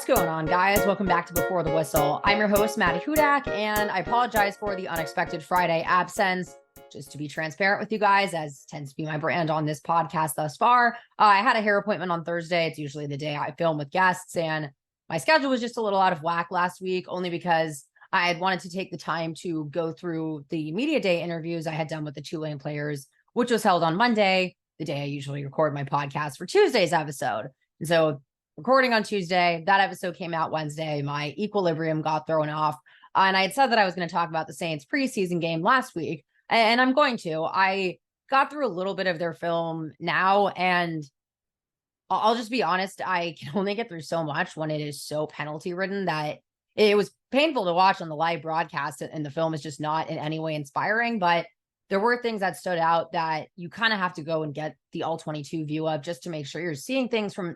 going on, guys? Welcome back to Before the Whistle. I'm your host, Maddy Hudak, and I apologize for the unexpected Friday absence. Just to be transparent with you guys, as tends to be my brand on this podcast thus far, I had a hair appointment on Thursday. It's usually the day I film with guests, and my schedule was just a little out of whack last week, only because I had wanted to take the time to go through the media day interviews I had done with the Tulane players, which was held on Monday, the day I usually record my podcast for Tuesday's episode. And so recording on Tuesday, that episode came out Wednesday. My equilibrium got thrown off. And I had said that I was going to talk about the Saints preseason game last week, and I'm going to. I got through a little bit of their film now, and I'll just be honest, I can only get through so much when it is so penalty ridden that it was painful to watch on the live broadcast, and the film is just not in any way inspiring. But there were things that stood out that you kind of have to go and get the all 22 view of just to make sure you're seeing things from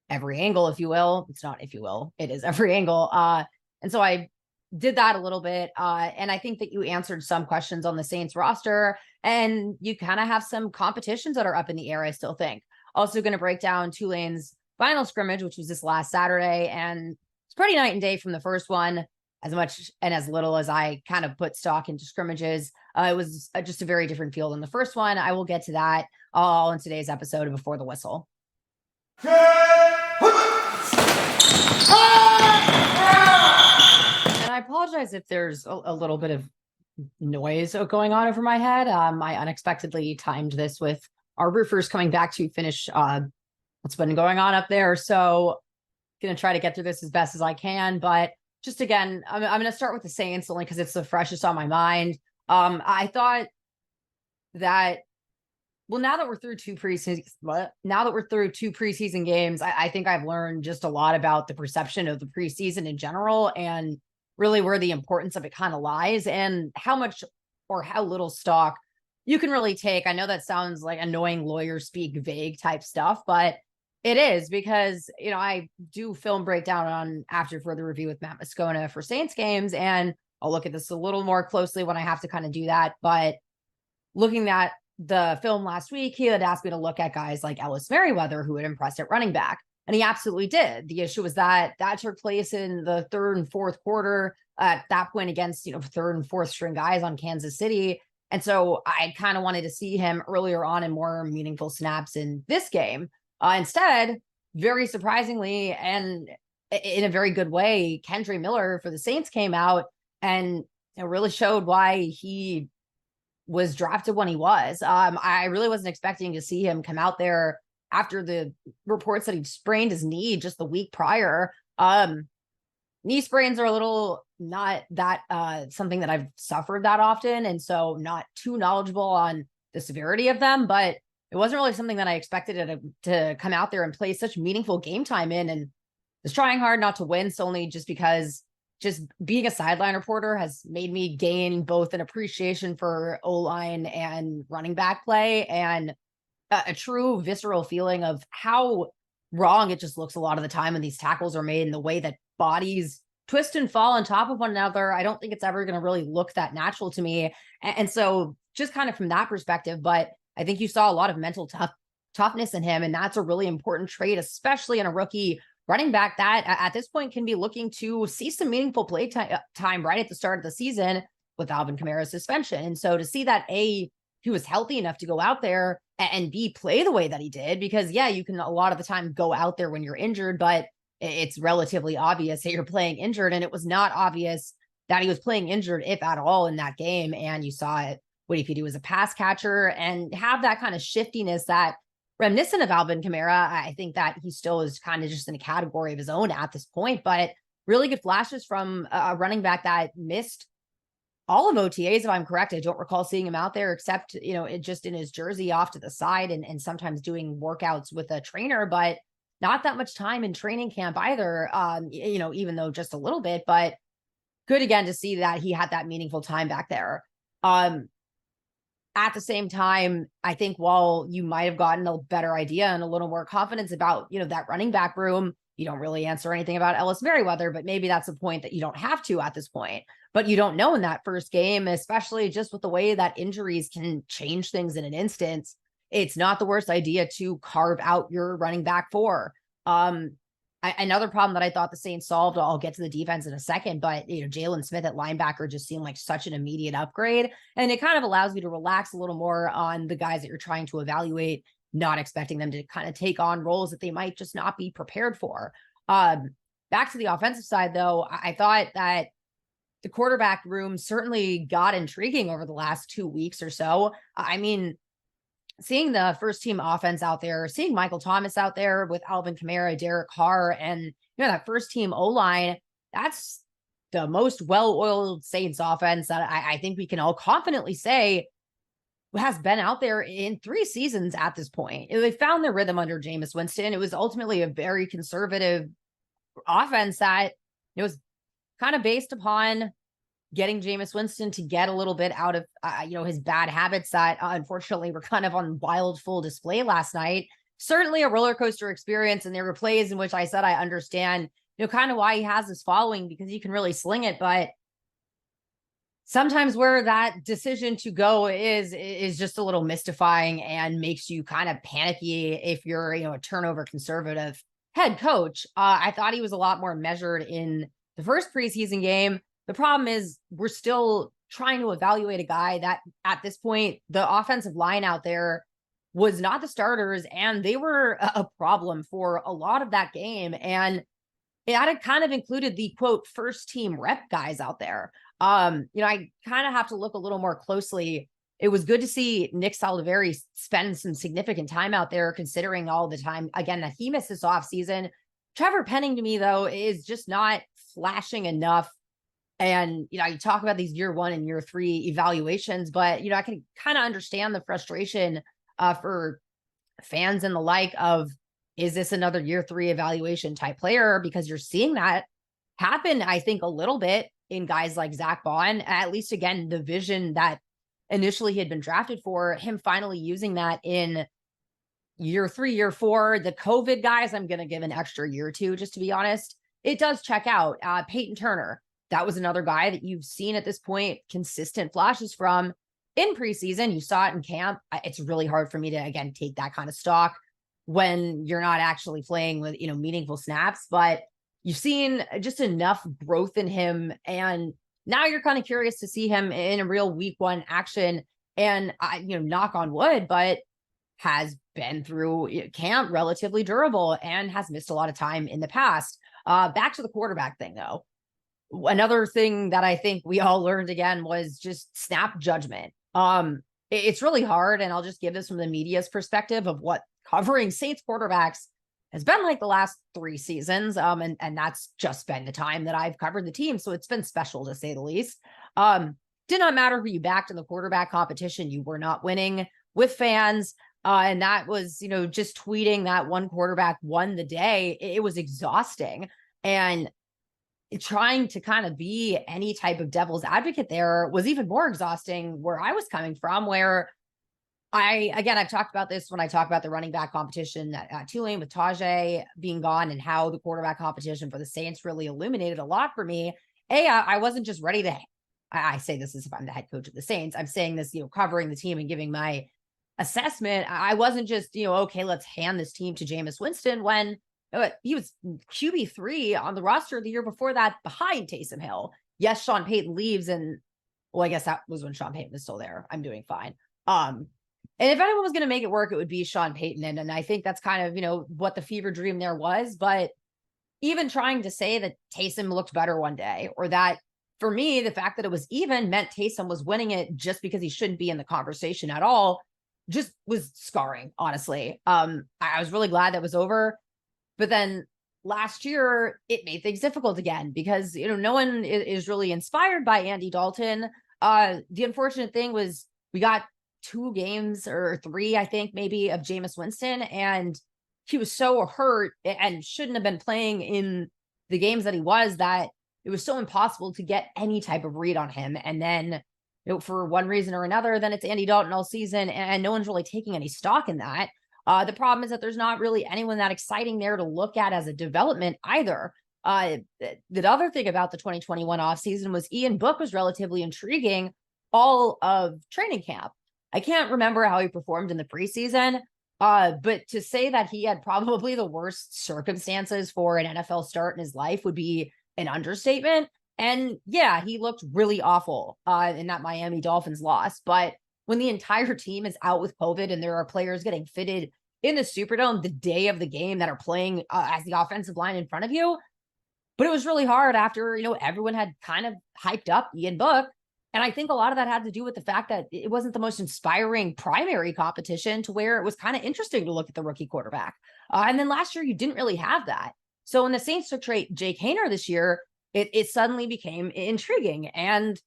every angle, if you will. It's not, if you will, it is every angle. And so I did that a little bit. And I think that you answered some questions on the Saints roster, and you kind of have some competitions that are up in the air, I still think. Also going to break down Tulane's final scrimmage, which was this last Saturday. And it's pretty night and day from the first one, as much and as little as I kind of put stock into scrimmages. It was just a very different feel than the first one. I will get to that all in today's episode of Before the Whistle. And I apologize if there's a little bit of noise going on over my head. I unexpectedly timed this with our roofers coming back to finish what's been going on up there. So going to try to get through this as best as I can. But just again, I'm going to start with the Saints only because it's the freshest on my mind. I thought that, well, now that we're through two preseason games, I think I've learned just a lot about the perception of the preseason in general, and really where the importance of it kind of lies, and how much or how little stock you can really take. I know that sounds like annoying lawyer speak, vague type stuff, but it is, because, you know, I do film breakdown on After Further Review with Matt Moscona for Saints games, and I'll look at this a little more closely when I have to kind of do that. But looking at the film last week, he had asked me to look at guys like Ellis Merriweather, who had impressed at running back, and he absolutely did. The issue was that took place in the third and fourth quarter, at that point against, third and fourth string guys on Kansas City. And so I kind of wanted to see him earlier on in more meaningful snaps in this game. Instead, very surprisingly, and in a very good way, Kendre Miller for the Saints came out and it really showed why he was drafted when he was. I really wasn't expecting to see him come out there after the reports that he sprained his knee just the week prior. Knee sprains are a little not that something that I've suffered that often, and so not too knowledgeable on the severity of them, but it wasn't really something that I expected it to come out there and play such meaningful game time in, and was trying hard not to wince, only just because just being a sideline reporter has made me gain both an appreciation for O-line and running back play, and a true visceral feeling of how wrong it just looks a lot of the time when these tackles are made, and the way that bodies twist and fall on top of one another. I don't think it's ever going to really look that natural to me. And so just kind of from that perspective, but I think you saw a lot of mental toughness in him, and that's a really important trait, especially in a rookie running back that at this point can be looking to see some meaningful play time right at the start of the season with Alvin Kamara's suspension. And so to see that he was healthy enough to go out there and B, play the way that he did, because yeah, you can a lot of the time go out there when you're injured, but it's relatively obvious that you're playing injured. And it was not obvious that he was playing injured, if at all, in that game. And you saw it, what he could do as a pass catcher and have that kind of shiftiness that reminiscent of Alvin Kamara. I think that he still is kind of just in a category of his own at this point, but really good flashes from a running back that missed all of OTAs, if I'm correct. I don't recall seeing him out there except, it just in his jersey off to the side and sometimes doing workouts with a trainer, but not that much time in training camp either, even though just a little bit, but good again to see that he had that meaningful time back there. At the same time, I think while you might have gotten a better idea and a little more confidence about, that running back room, you don't really answer anything about Ellis Merriweather, but maybe that's a point that you don't have to at this point. But you don't know in that first game, especially just with the way that injuries can change things in an instant. It's not the worst idea to carve out your running back four. Another problem that I thought the Saints solved, I'll get to the defense in a second, but Jalen Smith at linebacker just seemed like such an immediate upgrade. And it kind of allows you to relax a little more on the guys that you're trying to evaluate, not expecting them to kind of take on roles that they might just not be prepared for. Back to the offensive side, though, I thought that the quarterback room certainly got intriguing over the last 2 weeks or so. I mean, seeing the first team offense out there, seeing Michael Thomas out there with Alvin Kamara, Derek Carr, and that first team O-line, that's the most well-oiled Saints offense that I think we can all confidently say has been out there in 3 seasons at this point. They found their rhythm under Jameis Winston. It was ultimately a very conservative offense that was kind of based upon getting Jameis Winston to get a little bit out of, his bad habits that unfortunately were kind of on wild full display last night. Certainly a roller coaster experience. And there were plays in which I said, I understand, kind of why he has this following, because he can really sling it. But sometimes where that decision to go is just a little mystifying and makes you kind of panicky if you're, a turnover conservative head coach. I thought he was a lot more measured in the first preseason game. The problem is we're still trying to evaluate a guy that at this point, the offensive line out there was not the starters, and they were a problem for a lot of that game. And it had kind of included the quote first team rep guys out there. I kind of have to look a little more closely. It was good to see Nick Saldiveri spend some significant time out there, considering all the time, again, that he missed this offseason. Trevor Penning, to me, though, is just not flashing enough. And, you talk about these year 1 and year 3 evaluations, but, I can kind of understand the frustration for fans and the like of, is this another year 3 evaluation type player? Because you're seeing that happen, I think, a little bit in guys like Zach Bond, at least, again, the vision that initially he had been drafted for, him finally using that in year 3, year 4. The COVID guys, I'm going to give an extra year or 2, just to be honest. It does check out. Peyton Turner, that was another guy that you've seen at this point consistent flashes from in preseason. You saw it in camp. It's really hard for me to, again, take that kind of stock when you're not actually playing with, meaningful snaps, but you've seen just enough growth in him. And now you're kind of curious to see him in a real week 1 action, and knock on wood, but has been through camp relatively durable and has missed a lot of time in the past. Back to the quarterback thing, though. Another thing that I think we all learned again was just snap judgment. It's really hard, and I'll just give this from the media's perspective of what covering Saints quarterbacks has been like the last 3 seasons. And that's just been the time that I've covered the team. So it's been special, to say the least. Did not matter who you backed in the quarterback competition. You were not winning with fans. And that was, just tweeting that one quarterback won the day. It was exhausting. And trying to kind of be any type of devil's advocate there was even more exhausting where I was coming from, where I've talked about this when I talk about the running back competition at Tulane with Tajay being gone, and how the quarterback competition for the Saints really illuminated a lot for me. I wasn't just ready to, I say this as if I'm the head coach of the Saints. I'm saying this, covering the team and giving my assessment. I wasn't just, okay, let's hand this team to Jameis Winston when he was QB3 on the roster the year before that behind Taysom Hill. Yes, Sean Payton leaves, and I guess that was when Sean Payton was still there. I'm doing fine. And if anyone was going to make it work, it would be Sean Payton. And I think that's kind of, what the fever dream there was. But even trying to say that Taysom looked better one day, or that, for me, the fact that it was even meant Taysom was winning it just because he shouldn't be in the conversation at all, just was scarring, honestly. I was really glad that was over. But then last year, it made things difficult again because, no one is really inspired by Andy Dalton. The unfortunate thing was we got 2 games or 3, I think, maybe, of Jameis Winston, and he was so hurt and shouldn't have been playing in the games that he was, that it was so impossible to get any type of read on him. And then, for one reason or another, then it's Andy Dalton all season, and no one's really taking any stock in that. The problem is that there's not really anyone that exciting there to look at as a development either. The other thing about the 2021 offseason was Ian Book was relatively intriguing all of training camp. I can't remember how he performed in the preseason, But to say that he had probably the worst circumstances for an NFL start in his life would be an understatement. And yeah, he looked really awful in that Miami Dolphins loss. But when the entire team is out with COVID and there are players getting fitted in the Superdome the day of the game that are playing as the offensive line in front of you, but it was really hard after, everyone had kind of hyped up Ian Book. And I think a lot of that had to do with the fact that it wasn't the most inspiring primary competition to where it was kind of interesting to look at the rookie quarterback. And then last year, you didn't really have that. So when the Saints took Jake Haener this year, it suddenly became intriguing. And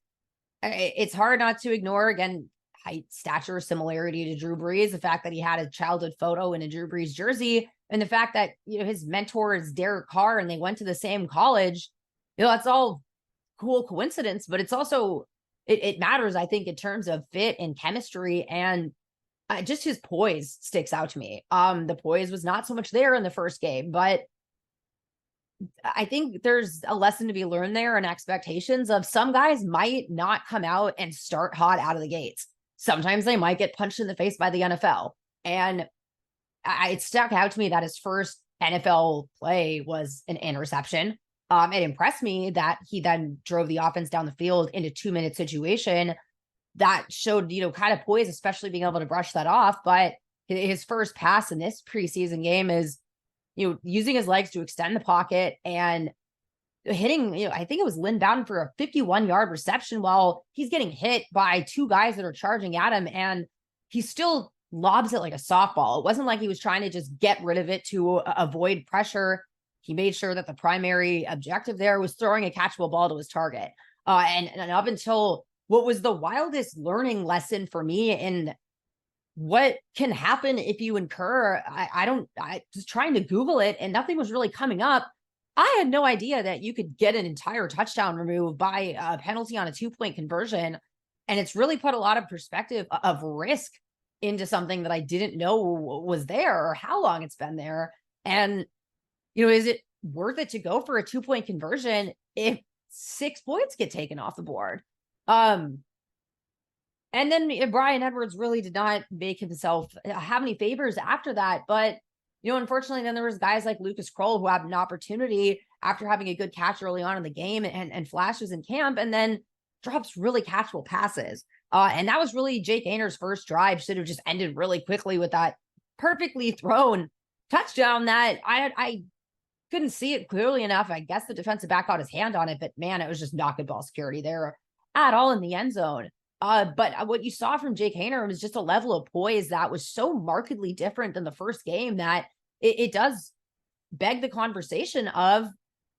it's hard not to ignore, again, height, stature, similarity to Drew Brees, the fact that he had a childhood photo in a Drew Brees jersey, and the fact that, his mentor is Derek Carr and they went to the same college. That's all cool coincidence, but it's also, it matters, I think, in terms of fit and chemistry, and just his poise sticks out to me. The poise was not so much there in the first game, but I think there's a lesson to be learned there, and expectations of some guys might not come out and start hot out of the gates. Sometimes they might get punched in the face by the NFL. And it stuck out to me that his first NFL play was an interception. It impressed me that he then drove the offense down the field in a 2-minute situation that showed, kind of poise, especially being able to brush that off. But his first pass in this preseason game is, using his legs to extend the pocket and hitting, I think it was Lynn Bowden for a 51-yard reception while he's getting hit by two guys that are charging at him. And he still lobs it like a softball. It wasn't like he was trying to just get rid of it to avoid pressure. He made sure that the primary objective there was throwing a catchable ball to his target. And up until what was the wildest learning lesson for me in what can happen if you incur, I was trying to Google it and nothing was really coming up. I had no idea that you could get an entire touchdown removed by a penalty on a 2-point conversion. And it's really put a lot of perspective of risk into something that I didn't know was there or how long it's been there. And, is it worth it to go for a 2-point conversion if 6 points get taken off the board? And then Brian Edwards really did not make himself have any favors after that. But, unfortunately, then there was guys like Lucas Kroll who had an opportunity after having a good catch early on in the game and flashes in camp, and then drops really catchable passes. And that was really Jake Haener's first drive should have just ended really quickly with that perfectly thrown touchdown that I couldn't see it clearly enough. I guess the defensive back got his hand on it, but man, it was just not good ball security there at all in the end zone. But what you saw from Jake Haener was just a level of poise that was so markedly different than the first game that it does beg the conversation of,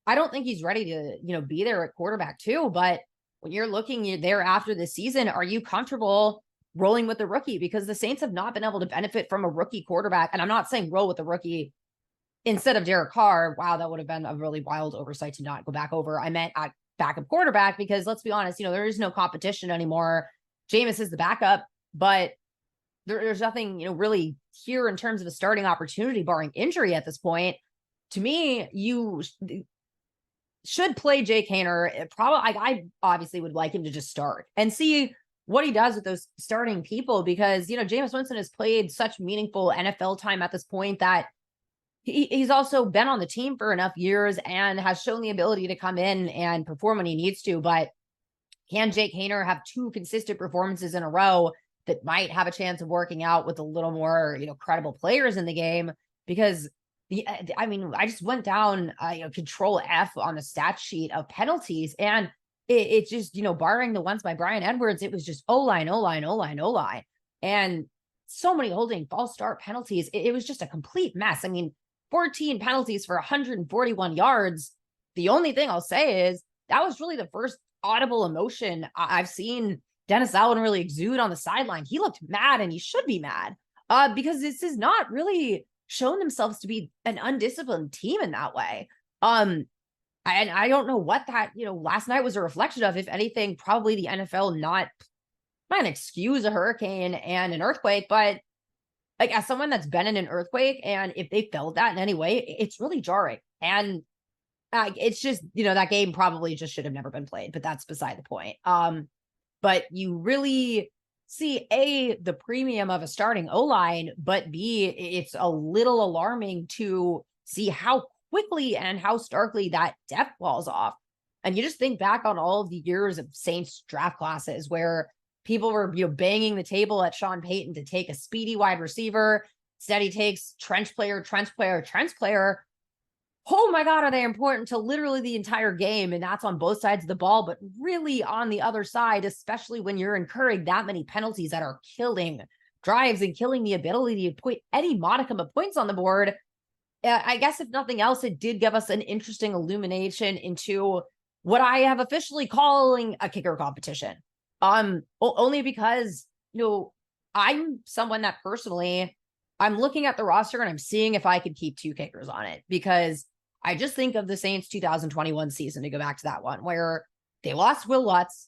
I don't think he's ready to, be there at quarterback too. But when you're looking there after the season, are you comfortable rolling with the rookie? Because the Saints have not been able to benefit from a rookie quarterback. And I'm not saying roll with the rookie instead of Derek Carr. Wow, that would have been a really wild oversight to not go back over. I meant at backup quarterback, because let's be honest, there is no competition anymore. Jameis is the backup, but there's nothing, really here in terms of a starting opportunity barring injury at this point. To me, you should play Jake Haener. I obviously would like him to just start and see what he does with those starting people, because, Jameis Winston has played such meaningful NFL time at this point that he's also been on the team for enough years and has shown the ability to come in and perform when he needs to. But can Jake Haener have 2 consistent performances in a row that might have a chance of working out with a little more, credible players in the game? Because I just went down control F on the stat sheet of penalties, and it just, barring the ones by Brian Edwards, it was just O-line, O-line, O-line, O-line. And so many holding false start penalties. It was just a complete mess. 14 penalties for 141 yards. The only thing I'll say is that was really the first audible emotion I've seen Dennis Allen really exude on the sideline. He looked mad, and he should be mad because this is not really shown themselves to be an undisciplined team in that way. And I don't know what that, last night was a reflection of. If anything, probably the NFL not an excuse a hurricane and an earthquake, but like, as someone that's been in an earthquake, and if they felt that in any way, it's really jarring. And it's just, that game probably just should have never been played, but that's beside the point. But you really see the premium of a starting O-line, but B, it's a little alarming to see how quickly and how starkly that depth falls off. And you just think back on all of the years of Saints draft classes where people were, banging the table at Sean Payton to take a speedy wide receiver. Instead, he takes trench player, trench player, trench player. Oh my God, are they important to literally the entire game? And that's on both sides of the ball, but really on the other side, especially when you're incurring that many penalties that are killing drives and killing the ability to put any modicum of points on the board. I guess if nothing else, it did give us an interesting illumination into what I have officially calling a kicker competition. Only because, I'm someone that personally, I'm looking at the roster and I'm seeing if I could keep two kickers on it, because I just think of the Saints 2021 season, to go back to that one, where they lost Will Lutz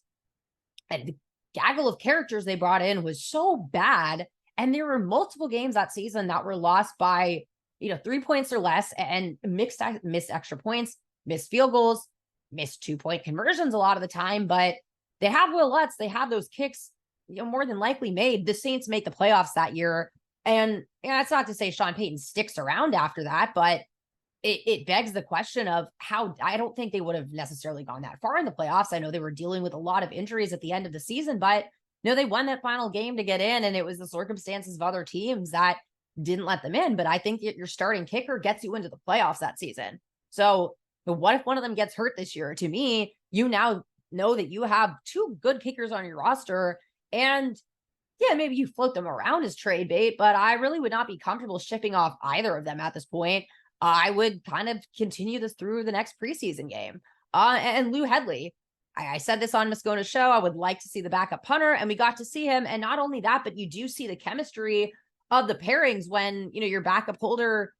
and the gaggle of characters they brought in was so bad. And there were multiple games that season that were lost by, 3 points or less, and missed extra points, missed field goals, missed 2-point conversions a lot of the time. But they have Will Lutz, they have those kicks, more than likely made. The Saints make the playoffs that year. And that's not to say Sean Payton sticks around after that, but it begs the question of how. I don't think they would have necessarily gone that far in the playoffs. I know they were dealing with a lot of injuries at the end of the season, but they won that final game to get in, and it was the circumstances of other teams that didn't let them in. But I think that your starting kicker gets you into the playoffs that season. So what if one of them gets hurt this year? To me, you now know that you have two good kickers on your roster, and yeah, maybe you float them around as trade bait, but I really would not be comfortable shipping off either of them at this point. I would kind of continue this through the next preseason game. And Lou Hedley, I said this on Moscona's show, I would like to see the backup punter, and we got to see him. And not only that, but you do see the chemistry of the pairings when, your backup holder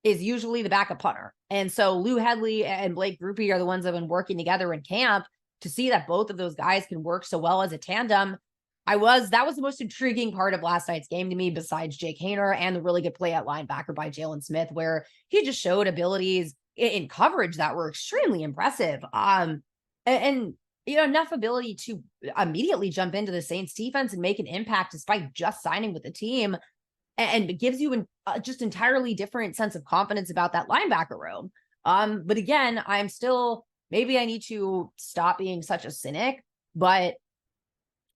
is usually the backup punter. And so Lou Hedley and Blake Grupe are the ones that have been working together in camp. To see that both of those guys can work so well as a tandem, that was the most intriguing part of last night's game to me, besides Jake Haener and the really good play at linebacker by Jalen Smith, where he just showed abilities in coverage that were extremely impressive. And enough ability to immediately jump into the Saints defense and make an impact despite just signing with the team, and it gives you just entirely different sense of confidence about that linebacker room. But again, I'm still, maybe I need to stop being such a cynic, but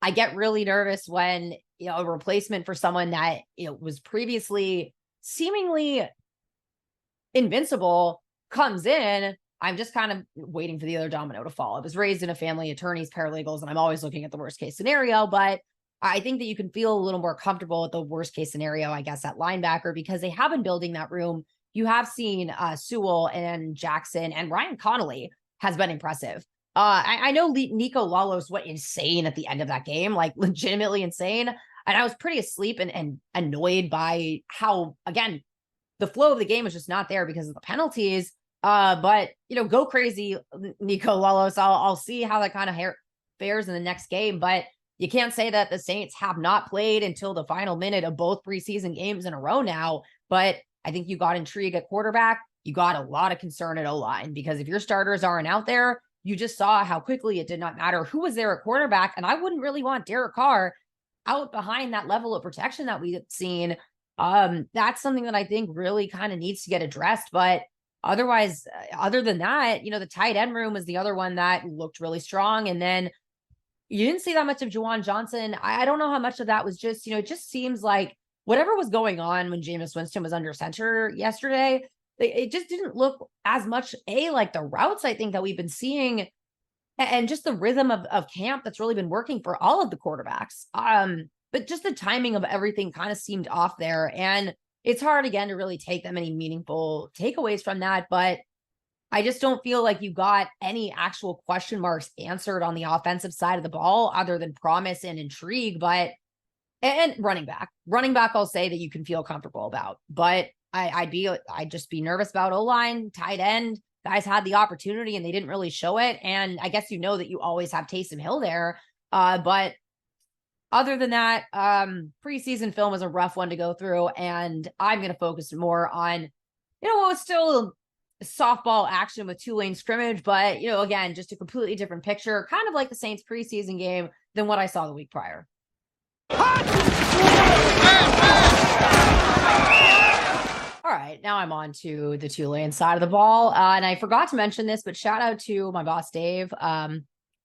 I get really nervous when, a replacement for someone that, was previously seemingly invincible comes in. I'm just kind of waiting for the other domino to fall. I was raised in a family, attorneys, paralegals, and I'm always looking at the worst case scenario, but I think that you can feel a little more comfortable with the worst case scenario, I guess, at linebacker, because they have been building that room. You have seen Sewell and Jackson, and Ryan Connolly has been impressive. I know Nico Lalos went insane at the end of that game, like legitimately insane. And I was pretty asleep and annoyed by how, again, the flow of the game was just not there because of the penalties. But, go crazy, Nico Lalos. I'll see how that kind of fares in the next game. But you can't say that the Saints have not played until the final minute of both preseason games in a row now. But I think you got intrigue at quarterback. You got a lot of concern at O-line, because if your starters aren't out there, you just saw how quickly it did not matter who was there at quarterback. And I wouldn't really want Derek Carr out behind that level of protection that we've seen. That's something that I think really kind of needs to get addressed. But otherwise, other than that, the tight end room was the other one that looked really strong. And then you didn't see that much of Juwan Johnson. I don't know how much of that was just, it just seems like whatever was going on when Jameis Winston was under center yesterday, it just didn't look as much like the routes, I think, that we've been seeing, and just the rhythm of camp that's really been working for all of the quarterbacks. But just the timing of everything kind of seemed off there. And it's hard, again, to really take that many meaningful takeaways from that. But I just don't feel like you got any actual question marks answered on the offensive side of the ball, other than promise and intrigue. But, and running back, I'll say that you can feel comfortable about. But I'd just be nervous about O-line, tight end. Guys had the opportunity and they didn't really show it. And I guess that you always have Taysom Hill there. But other than that, preseason film is a rough one to go through. And I'm going to focus more on, what was still softball action with Tulane scrimmage. But, again, just a completely different picture, kind of like the Saints preseason game than what I saw the week prior. All right, now I'm on to the Tulane side of the ball. And I forgot to mention this, but shout out to my boss, Dave. Told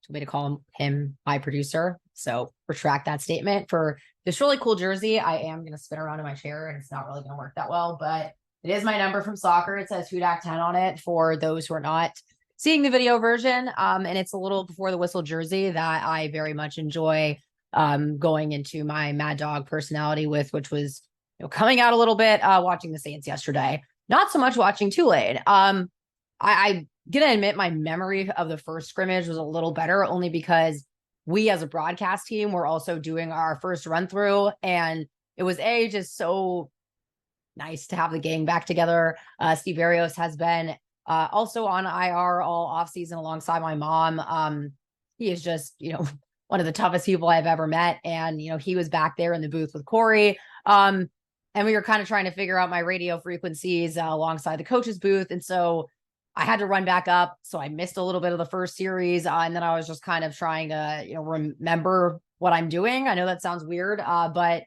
me to call him my producer. So retract that statement for this really cool jersey. I am going to spin around in my chair and it's not really going to work that well, but it is my number from soccer. It says Hudak 10 on it for those who are not seeing the video version. And it's a little before the whistle jersey that I very much enjoy going into my Mad Dog personality with, which was coming out a little bit, watching the Saints yesterday, not so much watching Tulane. I gonna admit my memory of the first scrimmage was a little better, only because we as a broadcast team were also doing our first run through, and it was just so nice to have the gang back together. Steve Arios has been also on IR all offseason alongside my mom. He is just, one of the toughest people I've ever met. And, he was back there in the booth with Corey. And we were kind of trying to figure out my radio frequencies alongside the coach's booth. And so I had to run back up. So I missed a little bit of the first series. And then I was just kind of trying to, remember what I'm doing. I know that sounds weird, but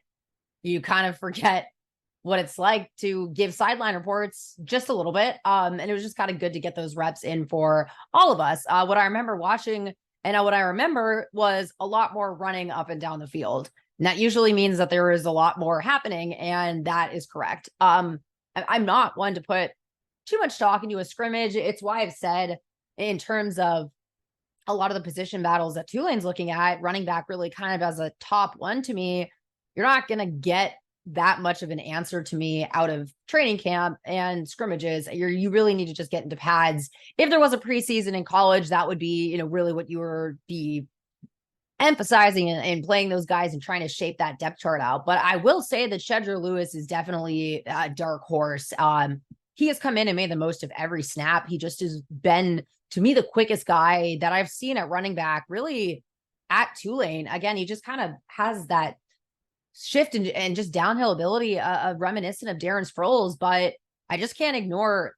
you kind of forget what it's like to give sideline reports just a little bit. And it was just kind of good to get those reps in for all of us. What I remember watching and what I remember was a lot more running up and down the field. And that usually means that there is a lot more happening, and that is correct. I'm not one to put too much stock into a scrimmage. It's why I've said, in terms of a lot of the position battles that Tulane's looking at, running back really kind of as a top one to me, you're not going to get that much of an answer to me out of training camp and scrimmages. You really need to just get into pads. If there was a preseason in college, that would be, really what you were emphasizing and playing those guys and trying to shape that depth chart out. But I will say that Shedra Lewis is definitely a dark horse. He has come in and made the most of every snap. He just has been, to me, the quickest guy that I've seen at running back, really, at Tulane. Again, he just kind of has that shift and just downhill ability, reminiscent of Darren Sproles. But I just can't ignore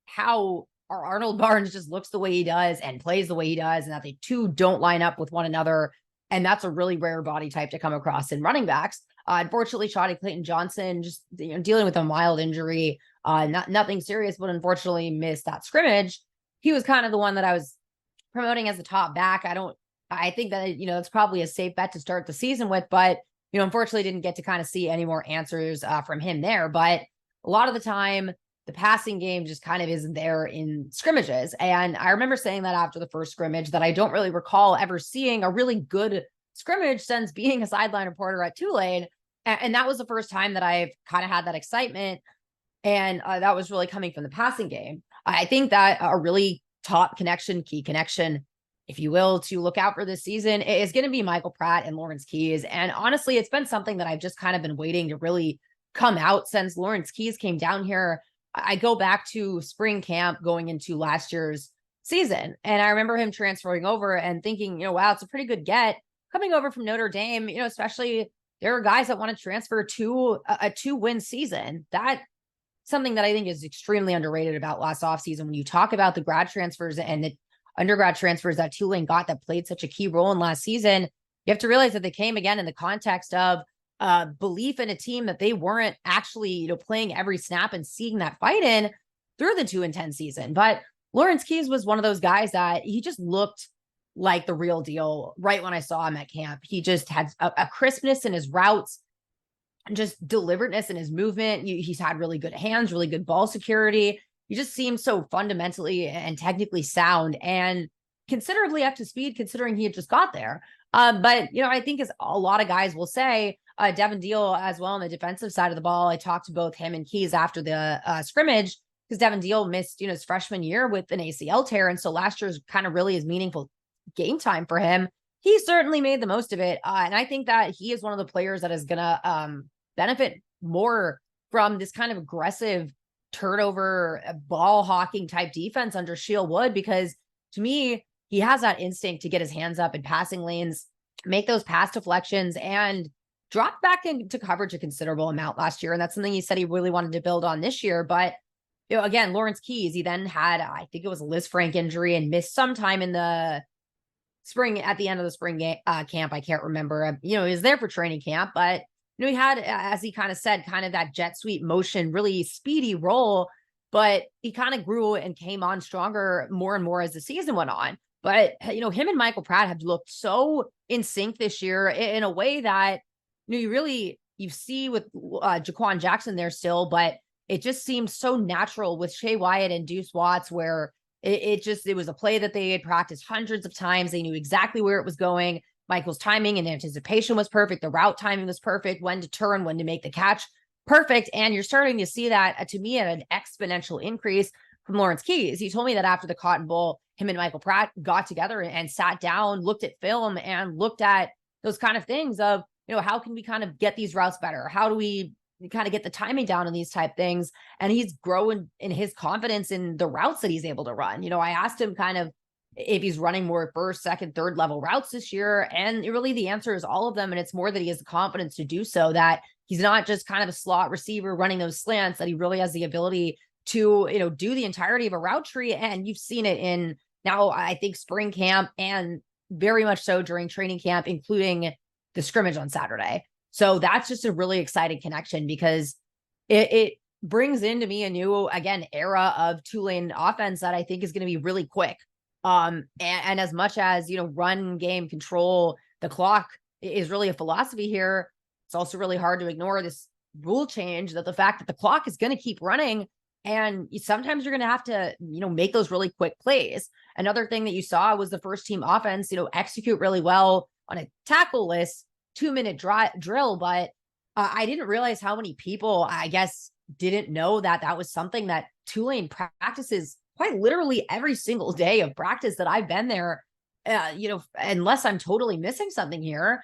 how our Arnold Barnes just looks the way he does and plays the way he does, and that they two don't line up with one another. And that's a really rare body type to come across in running backs. Unfortunately, Shoddy Clayton-Johnson just dealing with a mild injury, nothing serious, but unfortunately missed that scrimmage. He was kind of the one that I was promoting as the top back. I think that, it's probably a safe bet to start the season with, but, unfortunately didn't get to kind of see any more answers from him there. But a lot of the time, the passing game just kind of isn't there in scrimmages. And I remember saying that after the first scrimmage, that I don't really recall ever seeing a really good scrimmage since being a sideline reporter at Tulane. And that was the first time that I've kind of had that excitement. And that was really coming from the passing game. I think that a really top connection, key connection, if you will, to look out for this season is going to be Michael Pratt and Lawrence Keys. And honestly, it's been something that I've just kind of been waiting to really come out since Lawrence Keys came down here. I go back to spring camp going into last year's season. And I remember him transferring over and thinking, wow, it's a pretty good get coming over from Notre Dame, especially there are guys that want to transfer to a 2-win season. That's something that I think is extremely underrated about last offseason. When you talk about the grad transfers and the undergrad transfers that Tulane got that played such a key role in last season, you have to realize that they came again in the context of belief in a team that they weren't actually, playing every snap and seeing that fight in through the 2-10 season. But Lawrence Keys was one of those guys that he just looked like the real deal right when I saw him at camp. He just had a crispness in his routes, just deliberateness in his movement. He's had really good hands, really good ball security. He just seemed so fundamentally and technically sound and considerably up to speed considering he had just got there. But, I think as a lot of guys will say, Devin Deal as well on the defensive side of the ball. I talked to both him and Keys after the scrimmage because Devin Deal missed, his freshman year with an ACL tear. And so last year's kind of really his meaningful game time for him. He certainly made the most of it. And I think that he is one of the players that is going to benefit more from this kind of aggressive turnover ball hawking type defense under Sheil Wood, because to me, he has that instinct to get his hands up in passing lanes, make those pass deflections, and dropped back into coverage a considerable amount last year. And that's something he said he really wanted to build on this year. But, again, Lawrence Keys, he then had, I think it was a Liz Frank injury and missed some time in the at the end of the spring camp. I can't remember, he was there for training camp, but he had, as he kind of said, kind of that jet sweep motion, really speedy roll, but he kind of grew and came on stronger more and more as the season went on. But, him and Michael Pratt have looked so in sync this year in a way that, you see with Jaquan Jackson there still, but it just seems so natural with Shea Wyatt and Deuce Watts, where it was a play that they had practiced hundreds of times. They knew exactly where it was going. Michael's timing and anticipation was perfect. The route timing was perfect. When to turn, when to make the catch. Perfect. And you're starting to see that, to me, at an exponential increase from Lawrence Keys. He told me that after the Cotton Bowl, him and Michael Pratt got together and sat down, looked at film and looked at those kind of things of, how can we kind of get these routes better? How do we kind of get the timing down on these type things? And he's growing in his confidence in the routes that he's able to run. I asked him kind of if he's running more first, second, third level routes this year. And really the answer is all of them. And it's more that he has the confidence to do so, that he's not just kind of a slot receiver running those slants, that he really has the ability to, do the entirety of a route tree. And you've seen it in now, I think, spring camp and very much so during training camp, including the scrimmage on Saturday. So that's just a really exciting connection, because it brings into me a new, again, era of Tulane offense that I think is going to be really quick. And as much as, run game control the clock is really a philosophy here, it's also really hard to ignore this rule change, that the fact that the clock is going to keep running, and sometimes you're going to have to, make those really quick plays. Another thing that you saw was the first team offense, execute really well on a tackle list 2-minute drill. But I didn't realize how many people, I guess, didn't know that that was something that Tulane practices quite literally every single day of practice that I've been there. Unless I'm totally missing something here,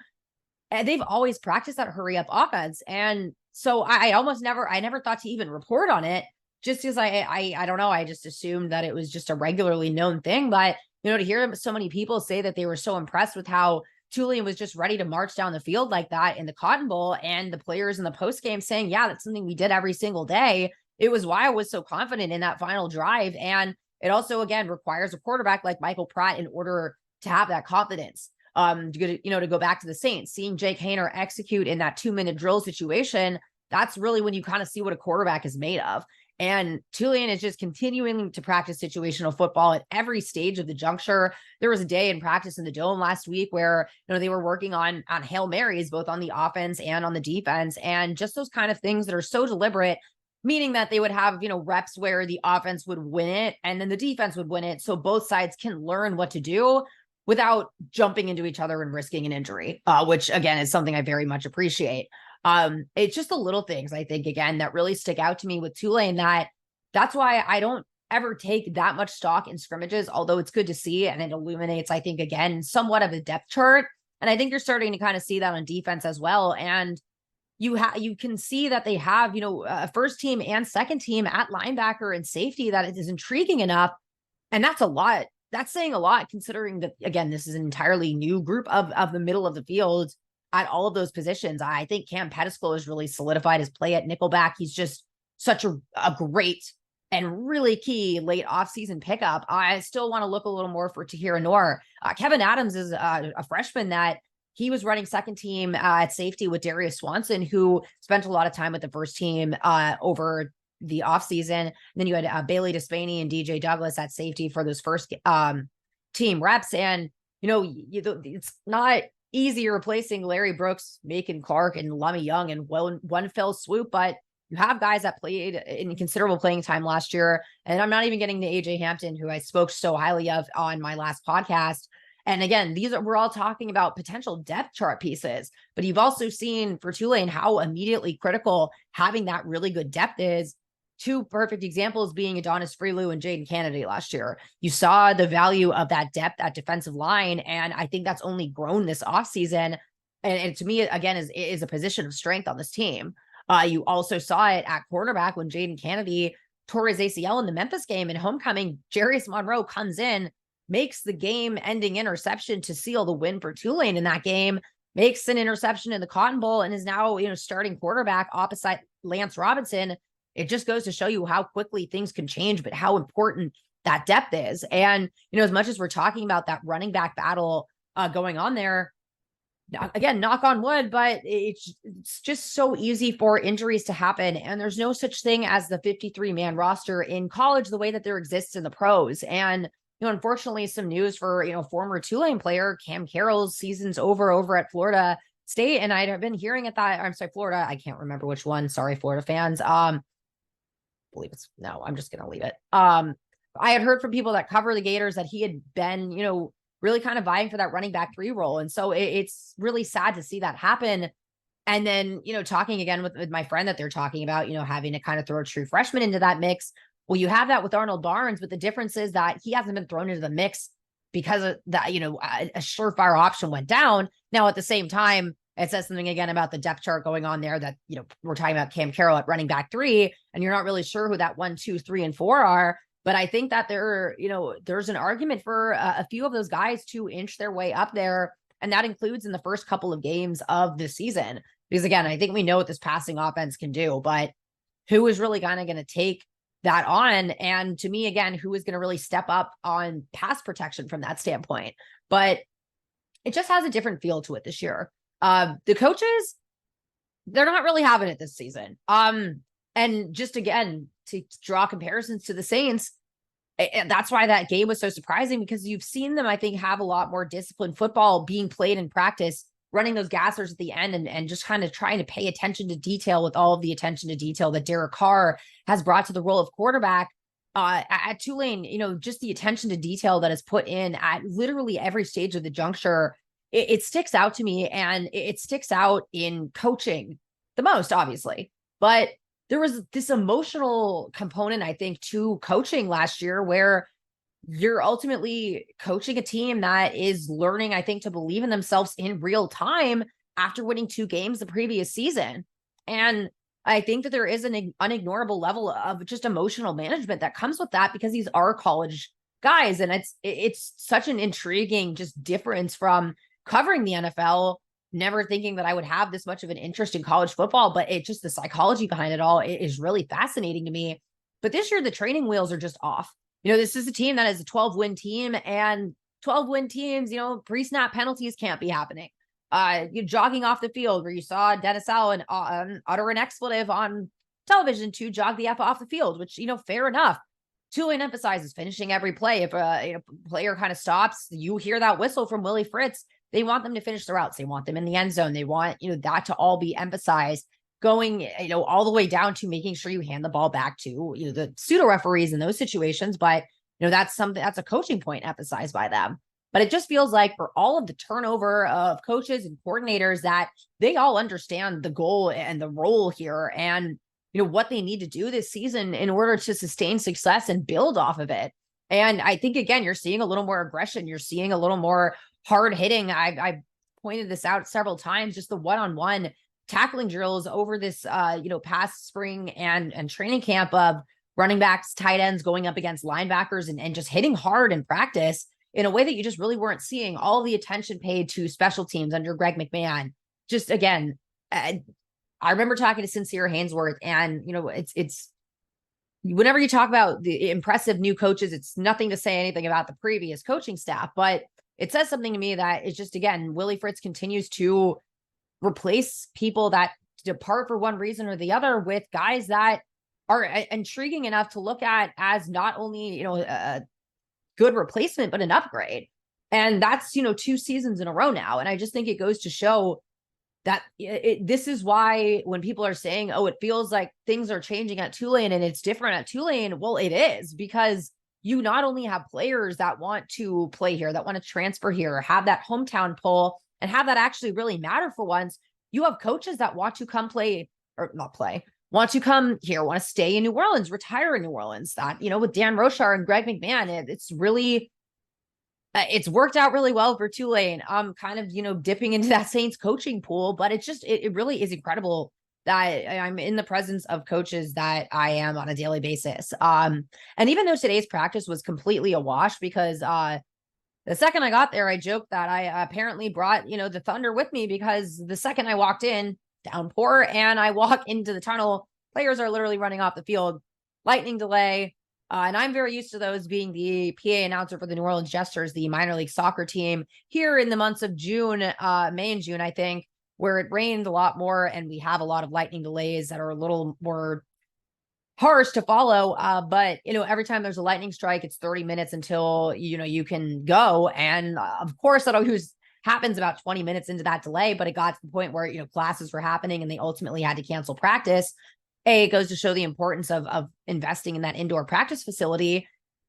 they've always practiced that hurry up offense. And so I never thought to even report on it, just because I don't know. I just assumed that it was just a regularly known thing. But, to hear so many people say that they were so impressed with how Tulane was just ready to march down the field like that in the Cotton Bowl, and the players in the post game saying, yeah, that's something we did every single day. It was why I was so confident in that final drive. And it also, again, requires a quarterback like Michael Pratt in order to have that confidence. To go back to the Saints, seeing Jake Haener execute in that 2-minute drill situation, that's really when you kind of see what a quarterback is made of. And Tulane is just continuing to practice situational football at every stage of the juncture. There was a day in practice in the Dome last week where, they were working on Hail Marys, both on the offense and on the defense, and just those kind of things that are so deliberate, meaning that they would have, reps where the offense would win it and then the defense would win it. So both sides can learn what to do without jumping into each other and risking an injury, which again is something I very much appreciate. It's just the little things, I think, again, that really stick out to me with Tulane. That's why I don't ever take that much stock in scrimmages, although it's good to see. And it illuminates, I think, again, somewhat of a depth chart. And I think you're starting to kind of see that on defense as well. And you can see that they have, a first team and second team at linebacker and safety that is intriguing enough. And that's a lot. That's saying a lot, considering that, again, this is an entirely new group of the middle of the field at all of those positions. I think Cam Pettiscole has really solidified his play at nickelback. He's just such a great and really key late offseason pickup. I still want to look a little more for Tahira Noor. Kevin Adams is a freshman that he was running second team at safety with Darius Swanson, who spent a lot of time with the first team over the offseason. Then you had Bailey Despaney and DJ Douglas at safety for those first team reps. And, it's not easy replacing Larry Brooks, Macon Clark, and Lummy Young in one fell swoop, but you have guys that played in considerable playing time last year. And I'm not even getting to AJ Hampton, who I spoke so highly of on my last podcast. And again, we're all talking about potential depth chart pieces, but you've also seen for Tulane how immediately critical having that really good depth is. Two perfect examples being Adonis Freelou and Jaden Kennedy last year. You saw the value of that depth at defensive line, and I think that's only grown this offseason. And to me, again, is a position of strength on this team. You also saw it at quarterback when Jaden Kennedy tore his ACL in the Memphis game. In homecoming, Jarius Monroe comes in, makes the game-ending interception to seal the win for Tulane in that game, makes an interception in the Cotton Bowl, and is now starting quarterback opposite Lance Robinson. It just goes to show you how quickly things can change, but how important that depth is. And, as much as we're talking about that running back battle going on there. Again, knock on wood, but it's just so easy for injuries to happen. And there's no such thing as the 53-man roster in college the way that there exists in the pros. And, unfortunately, some news for, former Tulane player Cam Carroll's season's over at Florida State. And I'd have been hearing at that, I'm sorry, Florida. I can't remember which one. Sorry, Florida fans. Believe it's no, I'm just going to leave it. I had heard from people that cover the Gators that he had been, really kind of vying for that running back 3 role. And so it's really sad to see that happen. And then, talking again with my friend that they're talking about, having to kind of throw a true freshman into that mix. Well, you have that with Arnold Barnes, but the difference is that he hasn't been thrown into the mix because of that, a surefire option went down. Now, at the same time, it says something again about the depth chart going on there that, we're talking about Cam Carroll at running back 3, and you're not really sure who that 1, 2, 3, and 4 are. But I think that there's an argument for a few of those guys to inch their way up there. And that includes in the first couple of games of the season. Because again, I think we know what this passing offense can do, but who is really kind of going to take that on? And to me, again, who is going to really step up on pass protection from that standpoint? But it just has a different feel to it this year. The coaches, they're not really having it this season. And just again, to draw comparisons to the Saints, and that's why that game was so surprising, because you've seen them, I think, have a lot more disciplined football being played in practice, running those gassers at the end and just kind of trying to pay attention to detail with all of the attention to detail that Derek Carr has brought to the role of quarterback. At Tulane, just the attention to detail that is put in at literally every stage of the juncture, it sticks out to me, and it sticks out in coaching the most, obviously. But there was this emotional component, I think, to coaching last year where you're ultimately coaching a team that is learning, I think, to believe in themselves in real time after winning 2 games the previous season. And I think that there is an unignorable level of just emotional management that comes with that, because these are college guys. And it's such an intriguing just difference from covering the NFL, never thinking that I would have this much of an interest in college football, but it just, the psychology behind it all is really fascinating to me. But this year, the training wheels are just off. This is a team that is a 12-win team, and 12-win teams, pre-snap penalties can't be happening. You're jogging off the field, where you saw Dennis Allen utter an expletive on television to jog the F off the field, which, fair enough. Tulane emphasizes finishing every play. If a player kind of stops, you hear that whistle from Willie Fritz. They want them to finish their routes. They want them in the end zone. They want, that to all be emphasized, going, all the way down to making sure you hand the ball back to, the pseudo referees in those situations. But, that's a coaching point emphasized by them. But it just feels like for all of the turnover of coaches and coordinators, that they all understand the goal and the role here, and, what they need to do this season in order to sustain success and build off of it. And I think, again, you're seeing a little more aggression. You're seeing a little more hard hitting. I pointed this out several times, just the one-on-one tackling drills over this, past spring and training camp of running backs, tight ends going up against linebackers and just hitting hard in practice in a way that you just really weren't seeing. All the attention paid to special teams under Greg McMahon. Just again, I remember talking to Sincere Hainsworth, and, it's whenever you talk about the impressive new coaches, it's nothing to say anything about the previous coaching staff, but it says something to me that is just, again, Willie Fritz continues to replace people that depart for one reason or the other with guys that are intriguing enough to look at as not only, a good replacement, but an upgrade. And that's, 2 seasons in a row now. And I just think it goes to show that this is why when people are saying, oh, it feels like things are changing at Tulane and it's different at Tulane. Well, it is, because you not only have players that want to play here, that want to transfer here, have that hometown pull, and have that actually really matter for once. You have coaches that want to come play, or not play, want to come here, want to stay in New Orleans, retire in New Orleans. That, with Dan Rochar and Greg McMahon, it's really, it's worked out really well for Tulane. I'm kind of, dipping into that Saints coaching pool, but it's just, it really is incredible that I'm in the presence of coaches that I am on a daily basis. And even though today's practice was completely a wash, because the second I got there, I joked that I apparently brought, the thunder with me, because the second I walked in, downpour, and I walk into the tunnel, players are literally running off the field, lightning delay, And I'm very used to those being the PA announcer for the New Orleans Jesters, the minor league soccer team here in the months of June, May and June, I think, where it rained a lot more and we have a lot of lightning delays that are a little more harsh to follow. But every time there's a lightning strike, it's 30 minutes until, you can go. And of course, that always happens about 20 minutes into that delay, but it got to the point where, classes were happening and they ultimately had to cancel practice. It goes to show the importance of investing in that indoor practice facility.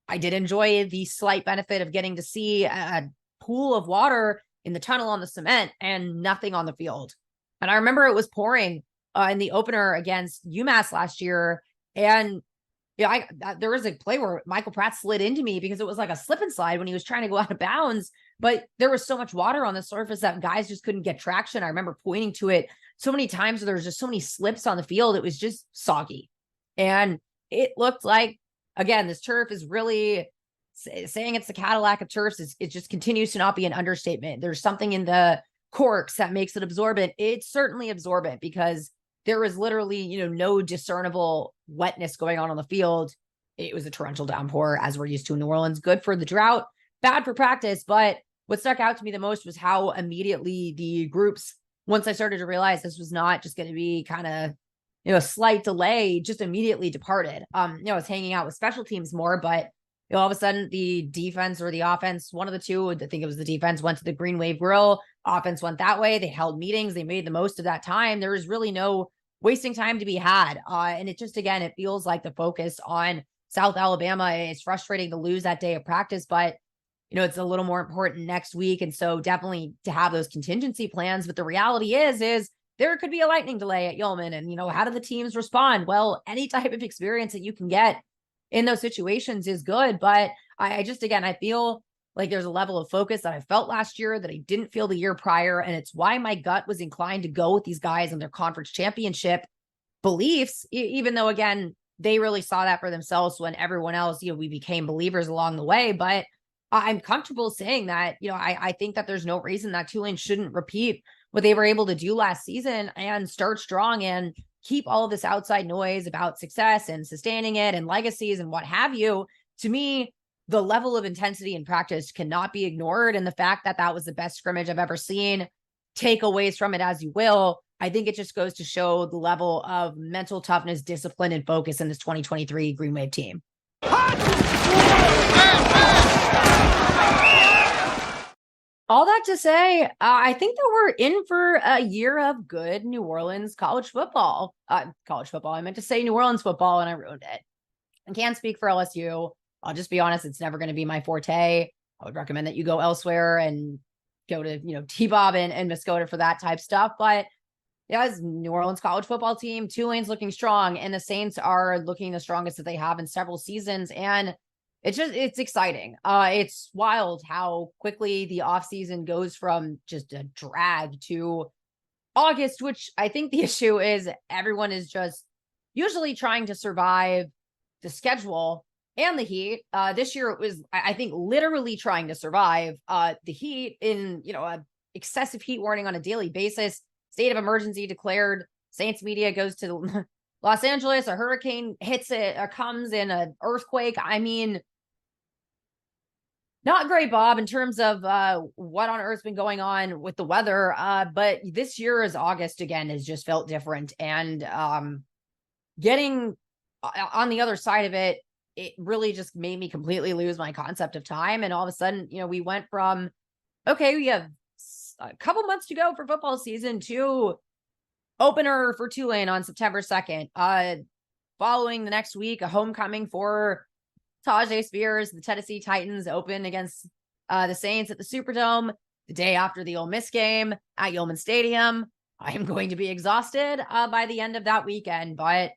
I did enjoy the slight benefit of getting to see a pool of water in the tunnel on the cement and nothing on the field. And I remember it was pouring in the opener against UMass last year. And there was a play where Michael Pratt slid into me because it was like a slip and slide when he was trying to go out of bounds, but there was so much water on the surface that guys just couldn't get traction. I remember pointing to it so many times where there was just so many slips on the field. It was just soggy. And it looked like, again, this turf is really saying it's the Cadillac of turfs. It just continues to not be an understatement. There's something in the corks that makes it absorbent. It's certainly absorbent because there was literally, no discernible wetness going on the field. It was a torrential downpour, as we're used to in New Orleans. Good for the drought, bad for practice. But what stuck out to me the most was how immediately the groups, once I started to realize this was not just going to be kind of, a slight delay, just immediately departed. I was hanging out with special teams more, but all of a sudden the defense or the offense, one of the two, I think it was the defense, went to the Green Wave Grill. Offense went that way. They held meetings. They made the most of that time. There was really no wasting time to be had. And it just, again, it feels like the focus on South Alabama. It's frustrating to lose that day of practice, but it's a little more important next week. And so definitely to have those contingency plans. But the reality is there could be a lightning delay at Yeoman. And, how do the teams respond? Well, any type of experience that you can get in those situations is good. But I just, again, I feel like there's a level of focus that I felt last year that I didn't feel the year prior. And it's why my gut was inclined to go with these guys and their conference championship beliefs, even though, again, they really saw that for themselves when everyone else, we became believers along the way. But I'm comfortable saying that, I think that there's no reason that Tulane shouldn't repeat what they were able to do last season and start strong and keep all of this outside noise about success and sustaining it and legacies and what have you. To me, the level of intensity in practice cannot be ignored. And the fact that that was the best scrimmage I've ever seen, takeaways from it as you will, I think it just goes to show the level of mental toughness, discipline, and focus in this 2023 Green Wave team. All that to say, I think that we're in for a year of good New Orleans college football. I meant to say New Orleans football and I ruined it. I can't speak for LSU. I'll just be honest, it's never going to be my forte. I would recommend that you go elsewhere and go to, T-Bob and Muskota for that type stuff. But as New Orleans college football team, Tulane's looking strong and the Saints are looking the strongest that they have in several seasons. And it's exciting. It's wild how quickly the offseason goes from just a drag to August, which I think the issue is everyone is just usually trying to survive the schedule and the heat. This year it was, I think, literally trying to survive the heat in, a excessive heat warning on a daily basis, state of emergency declared. Saints media goes to Los Angeles, a hurricane hits it, comes in an earthquake. I mean, not great, Bob, in terms of what on earth's been going on with the weather. But this year is August again has just felt different. And getting on the other side of it, it really just made me completely lose my concept of time. And all of a sudden, we went from, okay, we have a couple months to go for football season to opener for Tulane on September 2nd. Following the next week, a homecoming for Tajay Spears. The Tennessee Titans open against the Saints at the Superdome the day after the Ole Miss game at Yeoman Stadium. I am going to be exhausted by the end of that weekend, but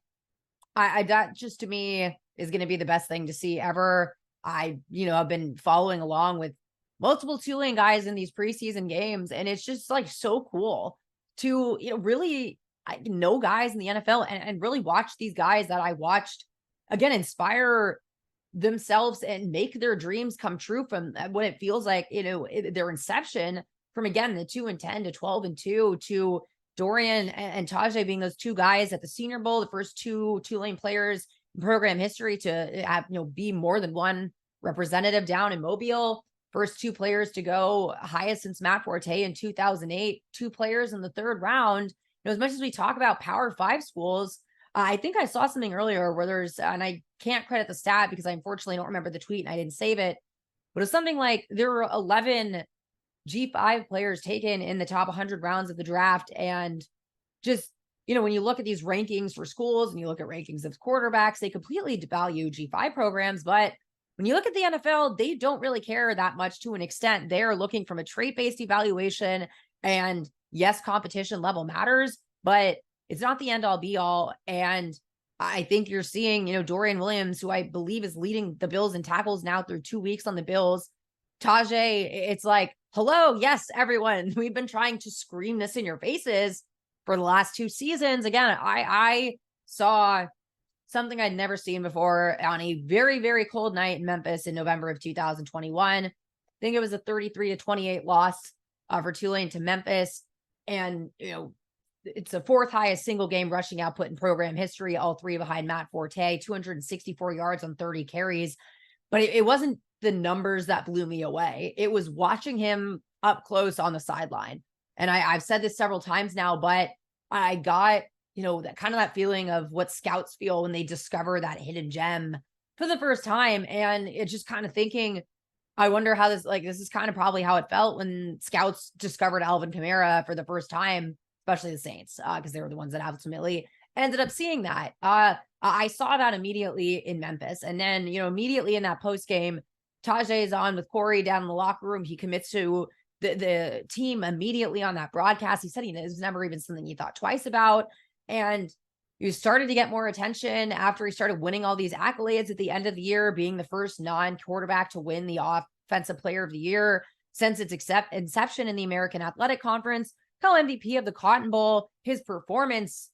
that just to me is going to be the best thing to see ever. I've been following along with multiple Tulane guys in these preseason games, and it's just like so cool to really know guys in the NFL and really watch these guys that I watched again inspire themselves and make their dreams come true from what it feels like, their inception from, again, the 2-10 to 12-2 to Dorian and Tajay being those two guys at the Senior Bowl, the first two Tulane players program history to have, be more than one representative down in Mobile. First two players to go highest since Matt Forte in 2008, two players in the third round. As much as we talk about Power 5 schools, I think I saw something earlier where there's, and I can't credit the stat because I unfortunately don't remember the tweet and I didn't save it, but it's something like there were 11 G5 players taken in the top 100 rounds of the draft. And just, when you look at these rankings for schools and you look at rankings of quarterbacks, they completely devalue G5 programs. But when you look at the NFL, they don't really care that much to an extent. They're looking from a trait-based evaluation, and yes, competition level matters, but it's not the end all be all. And I think you're seeing, Dorian Williams, who I believe is leading the Bills in tackles now through 2 weeks on the Bills. Tajay, it's like, hello, yes, everyone. We've been trying to scream this in your faces for the last 2 seasons. Again, I saw something I'd never seen before on a very, very cold night in Memphis in November of 2021. I think it was a 33-28 loss for Tulane to Memphis. And, it's the 4th highest single game rushing output in program history, all 3 behind Matt Forte, 264 yards on 30 carries. But it wasn't the numbers that blew me away. It was watching him up close on the sideline. And I've said this several times now, but I got, that kind of that feeling of what scouts feel when they discover that hidden gem for the first time. And it's just kind of thinking, I wonder how this is kind of probably how it felt when scouts discovered Alvin Kamara for the first time, especially the Saints, because they were the ones that ultimately ended up seeing that. I saw that immediately in Memphis. And then, immediately in that post game, Tajay is on with Corey down in the locker room. He commits to the team immediately on that broadcast. He said it was never even something he thought twice about. And he started to get more attention after he started winning all these accolades at the end of the year, being the first non-quarterback to win the Offensive Player of the Year since its inception in the American Athletic Conference, co-MVP of the Cotton Bowl, his performance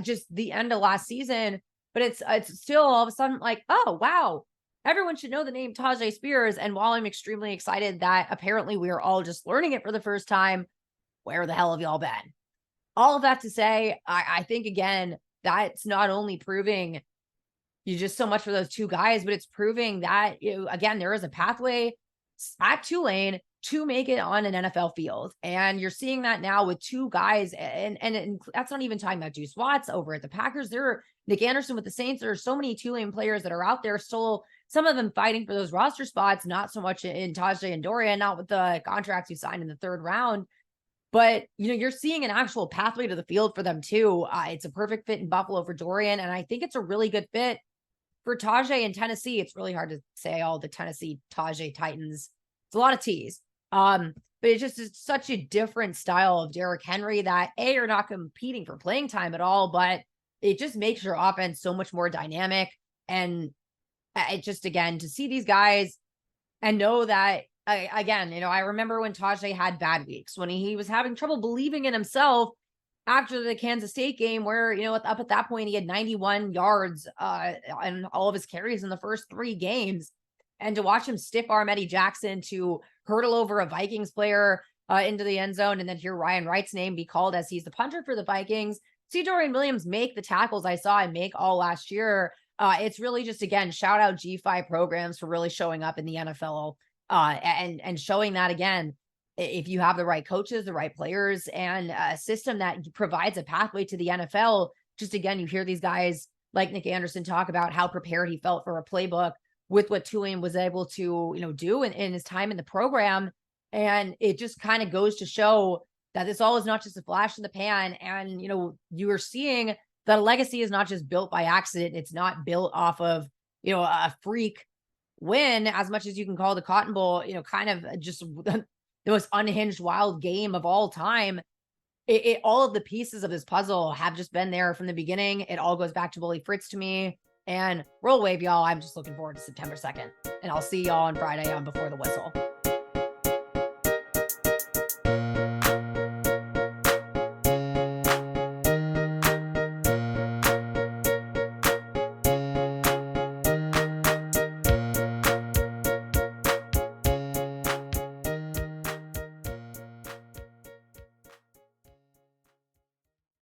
just the end of last season. But it's still all of a sudden like, oh, wow, everyone should know the name Tajay Spears. And while I'm extremely excited that apparently we are all just learning it for the first time, where the hell have y'all been? All of that to say, I think, again, that's not only proving you just so much for those 2 guys, but it's proving that, again, there is a pathway at Tulane to make it on an NFL field. And you're seeing that now with 2 guys. And that's not even talking about Juice Watts over at the Packers. There are Nick Anderson with the Saints. There are so many Tulane players that are out there still, some of them fighting for those roster spots, not so much in Tajay and Dorian, not with the contracts you signed in the 3rd round. But, you're seeing an actual pathway to the field for them too. It's a perfect fit in Buffalo for Dorian. And I think it's a really good fit for Tajay in Tennessee. It's really hard to say all the Tennessee Tajay Titans. It's a lot of T's. But it's just such a different style of Derrick Henry that you're not competing for playing time at all, but it just makes your offense so much more dynamic. And it just, again, to see these guys and know that, again, I remember when Tajay had bad weeks, when he was having trouble believing in himself after the Kansas State game, where, up at that point, he had 91 yards and all of his carries in the first 3 games. And to watch him stiff arm Eddie Jackson to hurdle over a Vikings player into the end zone, and then hear Ryan Wright's name be called as he's the punter for the Vikings, see Dorian Williams make the tackles I saw him make all last year. It's really just, again, shout out G5 programs for really showing up in the NFL and showing that, again, if you have the right coaches, the right players, and a system that provides a pathway to the NFL, just, again, you hear these guys like Nick Anderson talk about how prepared he felt for a playbook with what Tulane was able to, do in his time in the program. And it just kind of goes to show that this all is not just a flash in the pan. And, you are seeing that a legacy is not just built by accident. It's not built off of, a freak win, as much as you can call the Cotton Bowl, kind of just the most unhinged, wild game of all time. All of the pieces of this puzzle have just been there from the beginning. It all goes back to Willie Fritz to me. And roll wave, y'all. I'm just looking forward to September 2nd. And I'll see y'all on Friday on Before the Whistle.